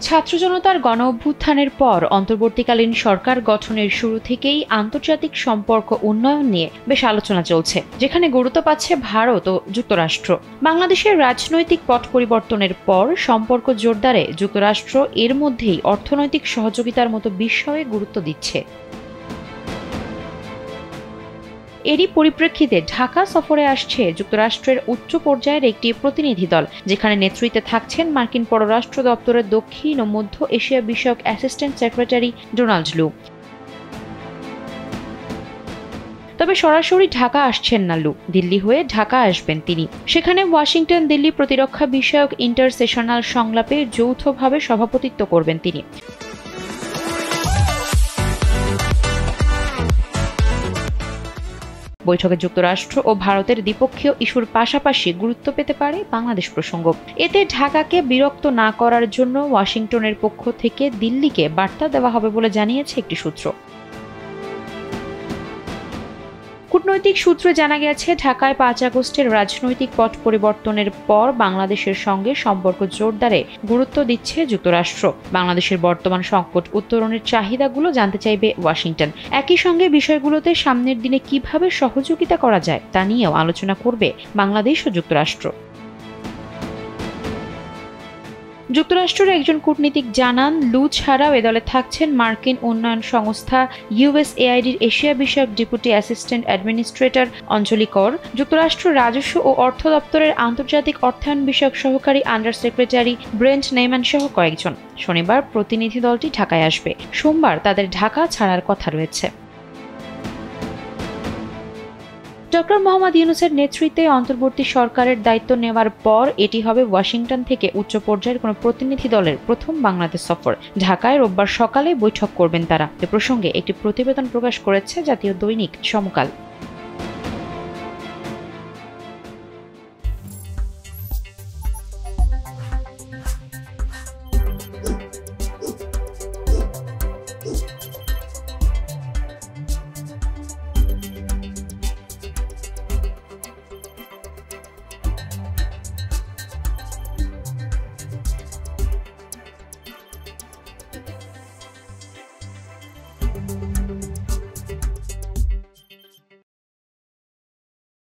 ছাত্র জনতার গণ অভ্যুত্থানের পর অন্তর্বর্তীকালীন সরকার গঠনের শুরু থেকেই আন্তর্জাতিক সম্পর্ক উন্নয়ন নিয়ে বেশ আলোচনা চলছে, যেখানে গুরুত্ব পাচ্ছে ভারত ও যুক্তরাষ্ট্র। বাংলাদেশের রাজনৈতিক পট পরিবর্তনের পর সম্পর্ক জোরদারে যুক্তরাষ্ট্র এর মধ্যেই অর্থনৈতিক সহযোগিতার মতো বিষয়ে গুরুত্ব দিচ্ছে। এরই পরিপ্রেক্ষিতে ঢাকা সফরে আসছে যুক্তরাষ্ট্রের উচ্চ পর্যায়ের একটি প্রতিনিধি দল, যেখানে নেতৃত্বে থাকছেন মার্কিন পররাষ্ট্র দপ্তরের দক্ষিণ ও মধ্য এশিয়া বিষয়ক অ্যাসিস্ট্যান্ট সেক্রেটারি ডোনাল্ড লু। তবে সরাসরি ঢাকা আসছেন না লু, দিল্লি হয়ে ঢাকা আসবেন তিনি। সেখানে ওয়াশিংটন দিল্লি প্রতিরক্ষা বিষয়ক ইন্টারসেশনাল সংলাপে যৌথভাবে সভাপতিত্ব করবেন তিনি। বৈঠকে যুক্তরাষ্ট্র ও ভারতের দ্বিপক্ষীয় ইস্যুর পাশাপাশি গুরুত্ব পেতে পারে বাংলাদেশ প্রসঙ্গ। এতে ঢাকাকে বিরক্ত না করার জন্য ওয়াশিংটনের পক্ষ থেকে দিল্লিকে বার্তা দেওয়া হবে বলে জানিয়েছে একটি সূত্র। কূটনৈতিক সূত্রে জানা গেছে, ঢাকায় 5 আগস্টের রাজনৈতিক পট পরিবর্তনের পর বাংলাদেশের সঙ্গে সম্পর্ক জোরদারে গুরুত্ব দিচ্ছে যুক্তরাষ্ট্র। বাংলাদেশের বর্তমান সংকট উত্তরণের চাহিদাগুলো জানতে চাইবে ওয়াশিংটন। একই সঙ্গে বিষয়গুলোতে সামনের দিনে কিভাবে সহযোগিতা করা যায় তা নিয়েও আলোচনা করবে বাংলাদেশ ও যুক্তরাষ্ট্র। যুক্তরাষ্ট্রের একজন কূটনীতিক জানান, লু ছাড়াও এ দলে থাকছেন মার্কিন উন্নয়ন সংস্থা ইউএসএআইডির এশিয়া বিষয়ক ডেপুটি অ্যাসিস্ট্যান্ট অ্যাডমিনিস্ট্রেটর অঞ্জলি কর, যুক্তরাষ্ট্র রাজস্ব ও অর্থ দপ্তরের আন্তর্জাতিক অর্থায়ন বিষয়ক সহকারী আন্ডার সেক্রেটারি ব্রেন্ট নেইম্যান সহ কয়েকজন। শনিবার প্রতিনিধি দলটি ঢাকায় আসবে, সোমবার তাদের ঢাকা ছাড়ার কথা রয়েছে। ডক্টর মোহাম্মদ ইউনূসের নেতৃত্বে অন্তর্বর্তী সরকারের দায়িত্ব নেওয়ার পর এটি হবে ওয়াশিংটন থেকে উচ্চ পর্যায়ের কোনো প্রতিনিধি দলের প্রথম বাংলাদেশ সফর। ঢাকায় রোববার সকালে বৈঠক করবেন তারা। এ প্রসঙ্গে একটি প্রতিবেদন প্রকাশ করেছে জাতীয় দৈনিক সমকাল।